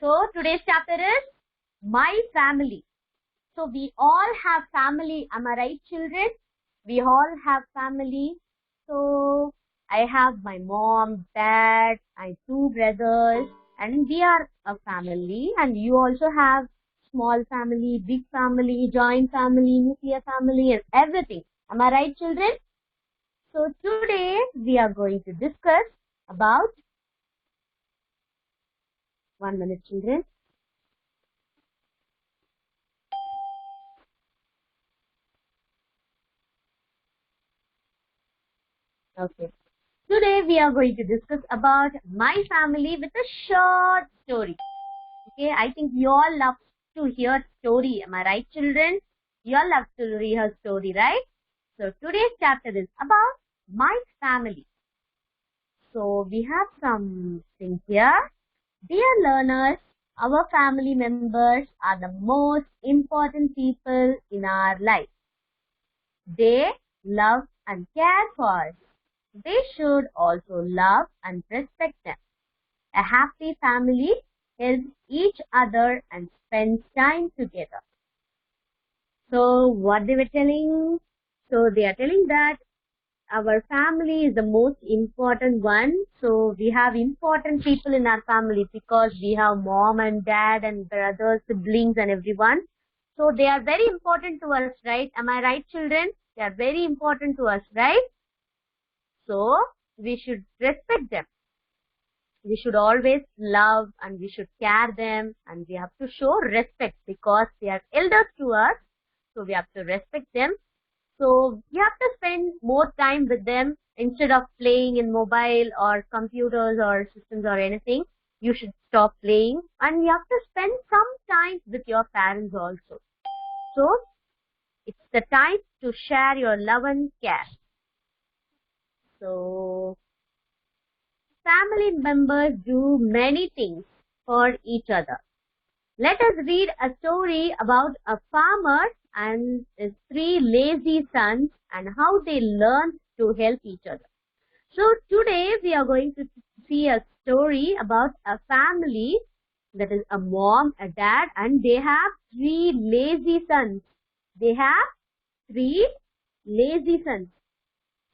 So today's chapter is My Family. So we all have family. Am I right, children? We all have family. So I have my mom, dad, and two brothers, and we are a family. And you also have small family, big family, joint family, nuclear family, and everything. Am I right, children? So today we are going to discuss about 1 minute, children. Okay. Today we are going to discuss about my family with a short story. Okay, I think you all love to hear story. Am I right, children? You all love to hear story, right? So today's chapter is about my family. So we have some things here. Dear learners, our family members are the most important people in our life. They love and care for us. They should also love and respect them. A happy family helps each other and spends time together. So what they were telling? So they are telling that our family is the most important one. So we have important people in our family because we have mom and dad and brothers, siblings and everyone. So they are very important to us, right? Am I right, children? They are very important to us, right? So we should respect them. We should always love and we should care them, and we have to show respect because they are elders to us. So we have to respect them. So we have to spend more time with them instead of playing in mobile or computers or systems or anything. You should stop playing and you have to spend some time with your parents also. So it's the time to share your love and care. So family members do many things for each other. Let us read a story about a farmer and his three lazy sons and how they learned to help each other. So today we are going to see a story about a family, that is a mom, a dad, and they have three lazy sons. They have three lazy sons.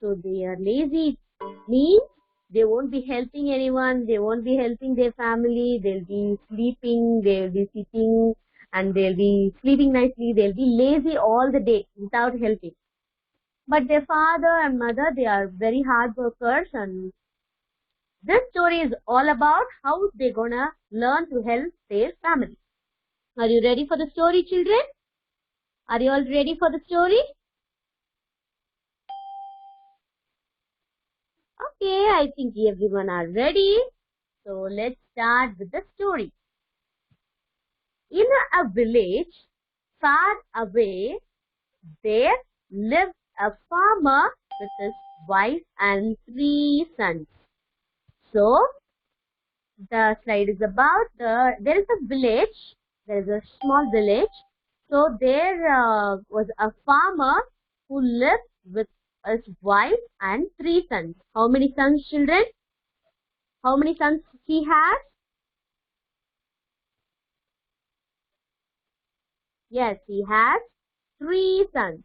So they are lazy means they won't be helping anyone, they won't be helping their family, they'll be sleeping, they'll be sitting and they'll be sleeping nicely, they'll be lazy all the day without helping. But their father and mother, they are very hard workers, and this story is all about how they're gonna learn to help their family. Are you ready for the story, children? Are you all ready for the story? Okay, I think everyone are ready. So let's start with the story. In a village far away, there lived a farmer with his wife and three sons. So the slide is about there is a village, there is a small village. So there was a farmer who lived with his wife and three sons. How many sons, children? How many sons he has? Yes, he has three sons.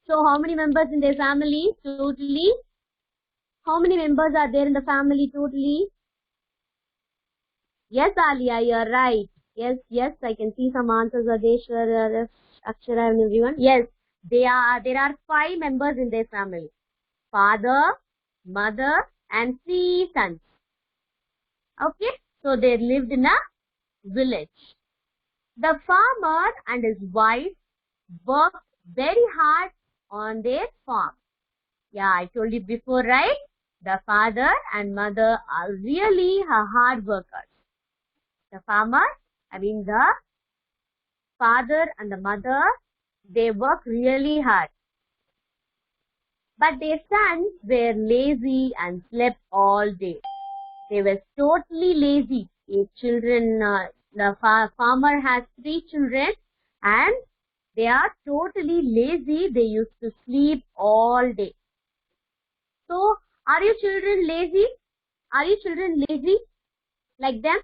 So how many members in their family totally? How many members are there in the family totally? Yes, Alia, you're right. Yes, I can see some answers. Adeshwar, Akshara, and everyone. Yes, there are five members in their family. Father, mother, and three sons. Okay, so they lived in a village. The farmer and his wife worked very hard on their farm. Yeah, I told you before, right? The father and mother are really hard workers. The farmer, the father and the mother, they work really hard. But their sons were lazy and slept all day. They were totally lazy. The farmer has three children and they are totally lazy. They used to sleep all day. So, are you children lazy? Are you children lazy like them?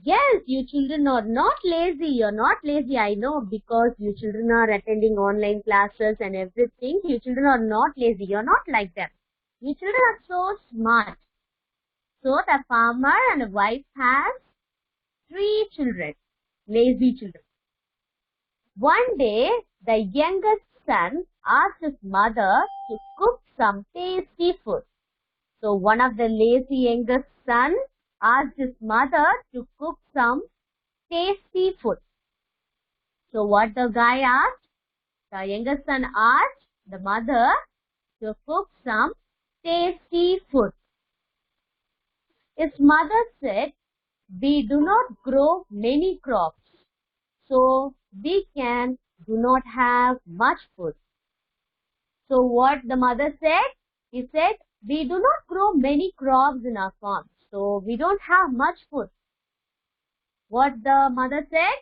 Yes, you children are not lazy. You're not lazy, I know, because you children are attending online classes and everything. You children are not lazy. You're not like them. You children are so smart. So the farmer and wife has 3 children, lazy children. One day, the youngest son asked his mother to cook some tasty food. So one of the lazy youngest son asked his mother to cook some tasty food. So what the guy asked? The youngest son asked the mother to cook some tasty food. His mother said, we do not grow many crops, so we do not have much food. So what the mother said? He said, we do not grow many crops in our farm, so we don't have much food. What the mother said?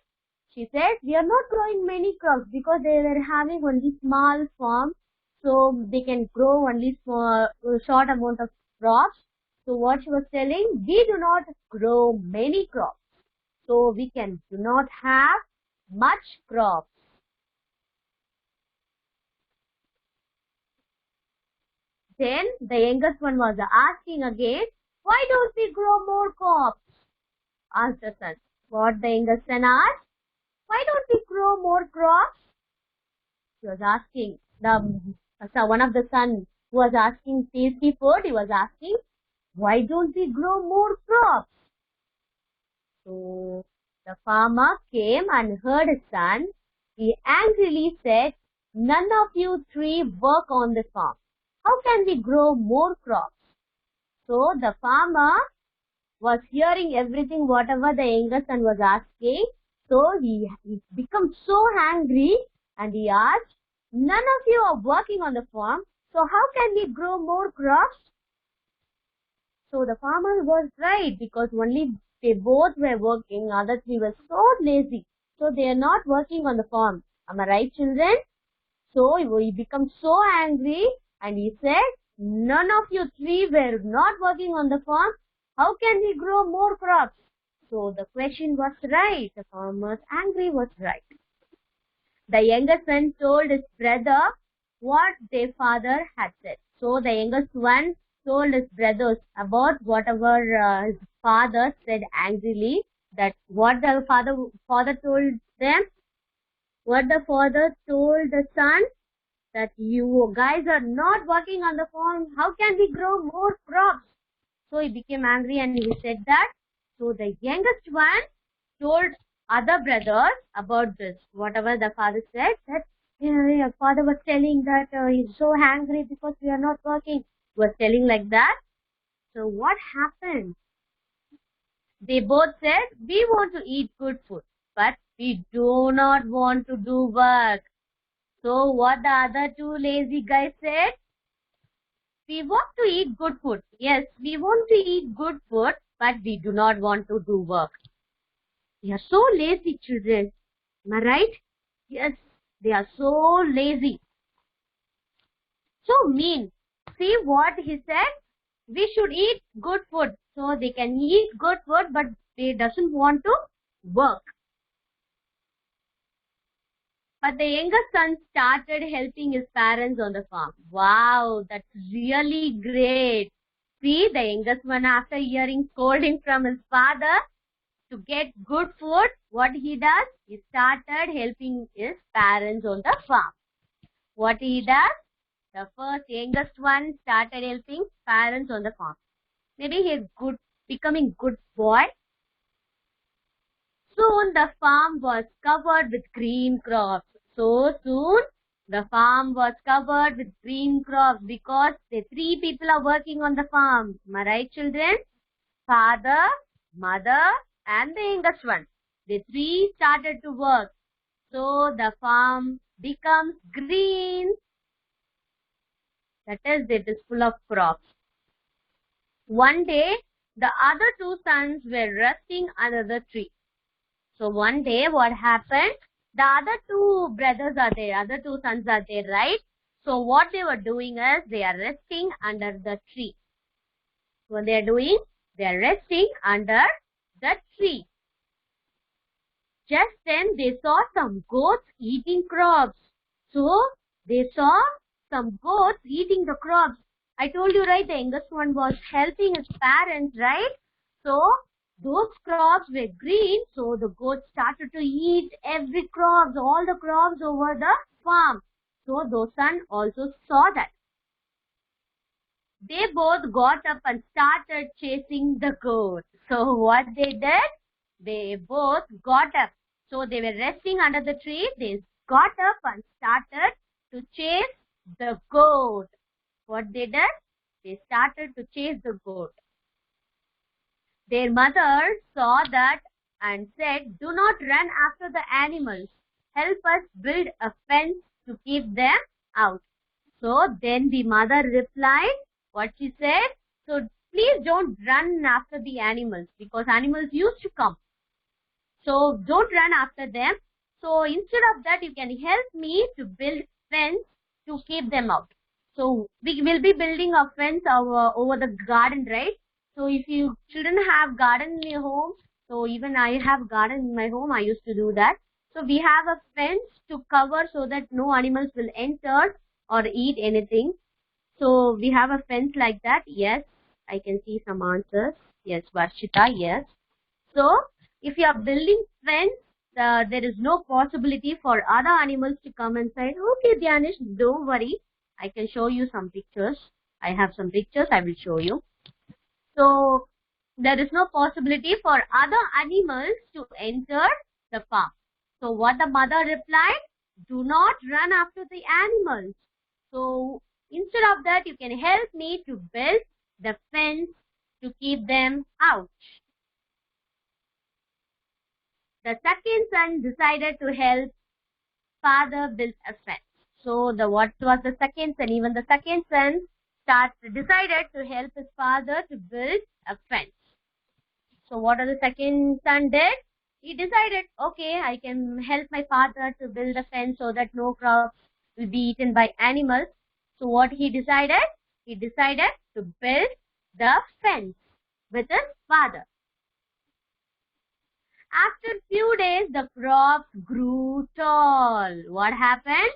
She said, we are not growing many crops because they were having only small farm, so they can grow only short amount of crops. So what she was telling, we do not grow many crops, so we do not have much crops. Then the youngest one was asking again, why don't we grow more crops? Asked the son. What the youngest son asked? Why don't we grow more crops? He was asking. One of the son who was asking tasty food, he was asking, why don't we grow more crops? So the farmer came and heard his son. He angrily said, none of you 3 work on the farm. How can we grow more crops? So the farmer was hearing everything, whatever the younger son was asking. So he became so angry and he asked, none of you are working on the farm, so how can we grow more crops? So the farmer was right, because only they both were working, other 3 were so lazy. So they are not working on the farm. Am I right, children? So he became so angry and he said, none of you 3 were not working on the farm. How can we grow more crops? So the question was right. The farmer's angry was right. The younger son told his brother what their father had said. So the youngest one told his brothers about whatever his father said angrily, that what the father told them, what the father told the son, that you guys are not working on the farm, how can we grow more crops? So he became angry and he said that. So the youngest one told other brothers about this, whatever the father said, that your father was telling that he's so angry because we are not working. He was telling like that. So what happened? They both said, we want to eat good food, but we do not want to do work. So what the other 2 lazy guys said? We want to eat good food. Yes, we want to eat good food, but we do not want to do work. They are so lazy, children. Am I right? Yes, they are so lazy. So mean. See what he said? We should eat good food. So they can eat good food, but they doesn't want to work. But the younger son started helping his parents on the farm. Wow, that's really great. See, the youngest one, after hearing scolding from his father to get good food, what he does? He started helping his parents on the farm. What he does? The first youngest one started helping parents on the farm. Maybe he's becoming good boy. Soon the farm was covered with green crops. So soon the farm was covered with green crops because the 3 people are working on the farm. Am I right, children? Father, mother, and the youngest one. The 3 started to work. So the farm becomes green. That is, it is full of crops. One day, the other 2 sons were resting under the tree. So one day, what happened? The other 2 brothers are there, other 2 sons are there, right? So what they were doing is, they are resting under the tree. What they are doing? They are resting under the tree. just then they saw some goats eating crops. So they saw some goats eating the crops. I told you, right, the youngest one was helping his parents, right? So those crops were green, so the goats started to eat every crops, all the crops over the farm. So those son also saw that. They both got up and started chasing the goat. So what they did? They both got up. So they were resting under the tree. They got up and started to chase the goat. What they did? They started to chase the goat. Their mother saw that and said, "Do not run after the animals. Help us build a fence to keep them out." So then the mother replied, what she said, "So please don't run after the animals because animals used to come. So don't run after them. So instead of that, you can help me to build fence to keep them out." So we will be building a fence over the garden, right? So if you children have garden in your home, so even I have garden in my home, I used to do that. So we have a fence to cover so that no animals will enter or eat anything. So we have a fence like that. Yes, I can see some answers. Yes, Varshita, yes. So if you are building fence, there is no possibility for other animals to come inside. Okay, Dhyanish, don't worry. I can show you some pictures. I have some pictures I will show you. So there is no possibility for other animals to enter the farm. So what the mother replied, "Do not run after the animals. So instead of that, you can help me to build the fence to keep them out." The second son decided to help father build a fence. So what was the second son? Even the second son decided to help his father to build a fence. So what the second son did? He decided, okay, I can help my father to build a fence so that no crops will be eaten by animals. So what he decided? He decided to build the fence with his father. After few days, the crops grew tall. What happened?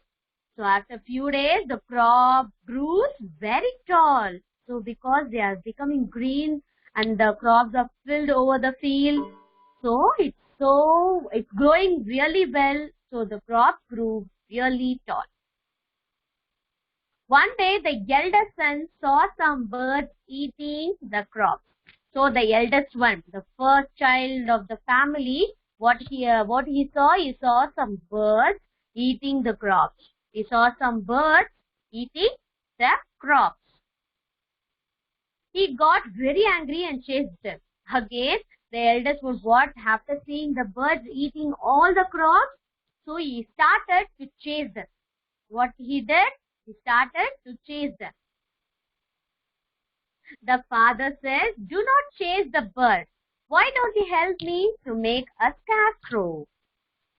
So after few days, the crop grew very tall. So because they are becoming green and the crops are filled over the field, so it's growing really well. So the crops grew really tall. One day, the eldest son saw some birds eating the crops. So the eldest one, the first child of the family, what he saw some birds eating the crops. He saw some birds eating the crops. He got very angry and chased them. Again, the eldest was what? After seeing the birds eating all the crops, so he started to chase them. What he did? He started to chase them. The father says, "Do not chase the bird. Why don't you help me to make a scarecrow?"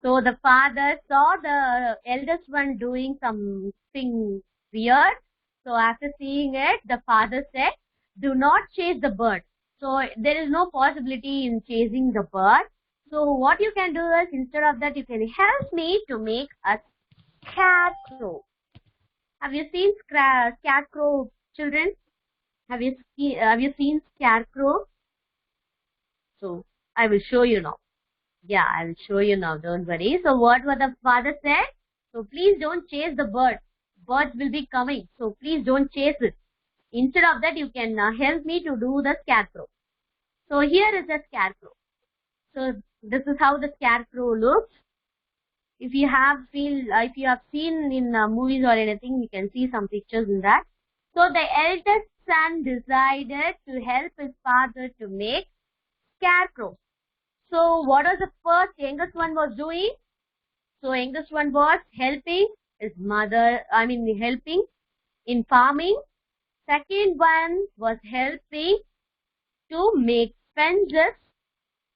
So the father saw the eldest one doing something weird. So after seeing it, the father said, "Do not chase the bird." So there is no possibility in chasing the bird. So what you can do is, instead of that, you can help me to make a scarecrow. Have you seen scarecrow, children? Have you seen scarecrow? So I will show you now. Yeah, I will show you now. Don't worry. So what the father said? So please don't chase the bird. Birds will be coming. So please don't chase it. Instead of that, you can help me to do the scarecrow. So here is the scarecrow. So this is how the scarecrow looks. If you have seen in movies or anything, you can see some pictures in that. So the eldest son decided to help his father to make scarecrow. So what was the first youngest one was doing? So youngest one was helping his mother, helping in farming. Second one was helping to make fences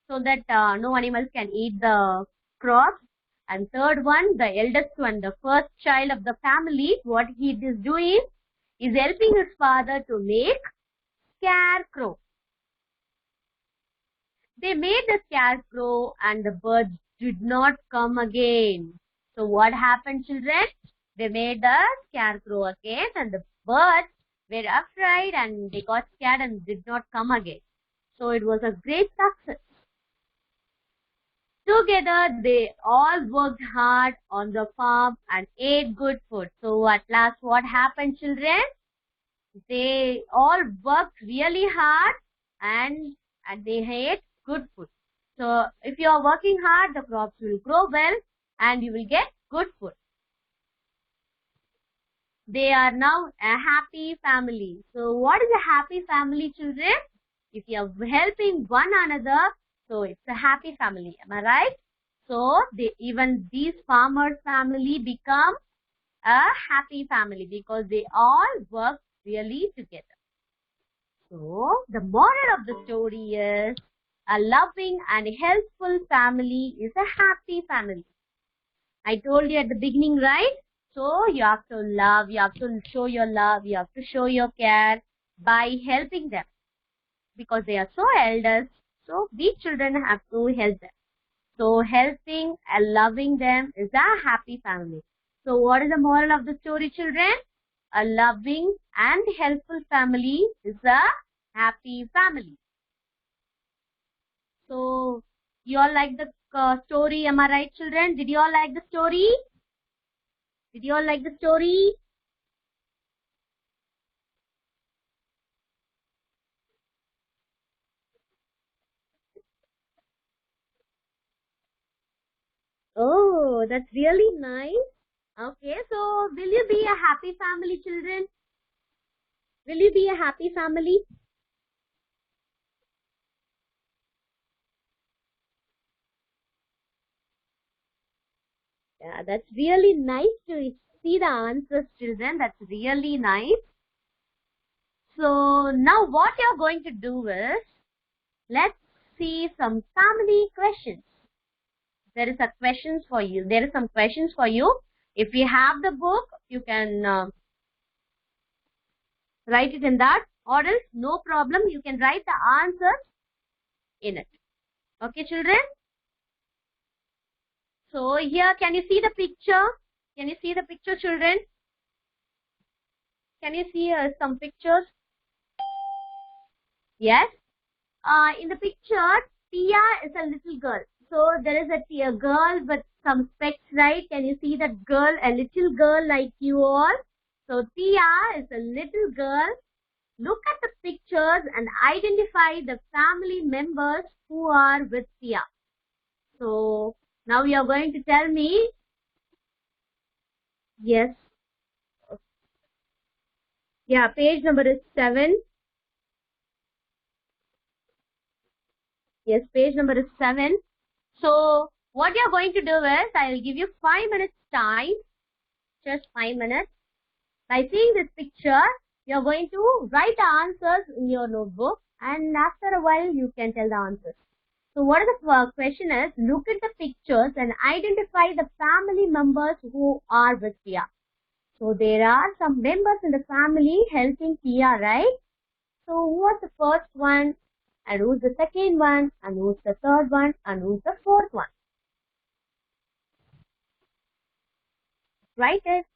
so that no animals can eat the crops. And third one, the eldest one, the first child of the family, what he is doing is helping his father to make scarecrow. They made the scarecrow and the birds did not come again. So what happened, children? They made the scarecrow again, and the birds were afraid and they got scared and did not come again. So it was a great success. Together, they all worked hard on the farm and ate good food. So at last, what happened, children? They all worked really hard and they ate good food. So if you are working hard, the crops will grow well and you will get good food. They are now a happy family. So what is a happy family, children? If you are helping one another, so it's a happy family. Am I right? So even these farmers' family become a happy family because they all work really together. So the moral of the story is a loving and helpful family is a happy family. I told you at the beginning, right? So you have to love, you have to show your love, you have to show your care by helping them because they are so elders. So we children have to help them. So helping and loving them is a happy family. So what is the moral of the story, children? A loving and helpful family is a happy family. So you all like the story, am I right, children? Did you all like the story? Did you all like the story? Oh, that's really nice. Okay, so will you be a happy family, children? Will you be a happy family? Yeah, that's really nice to see the answers, children. That's really nice. So now what you're going to do is, let's see some family questions. There is a questions for you. There is some questions for you. If you have the book, you can write it in that, or else no problem, you can write the answers in it. Okay, children? So here, can you see the picture? Can you see the picture, children? Can you see some pictures? Yes. In the picture, Tia is a little girl. So there is a girl with some specs, right? Can you see that girl? A little girl like you all. So Tia is a little girl. Look at the pictures and identify the family members who are with Tia. So now you are going to tell me. Yes. Yeah, page number is 7. Yes, page number is 7. So what you're going to do is, I'll give you 5 minutes time, just 5 minutes. By seeing this picture, you're going to write the answers in your notebook, and after a while you can tell the answers. So what is the question is, look at the pictures and identify the family members who are with Tia. So there are some members in the family helping Tia, right? So who was the first one? And who's the second one? And who's the third one? And who's the fourth one? Write it.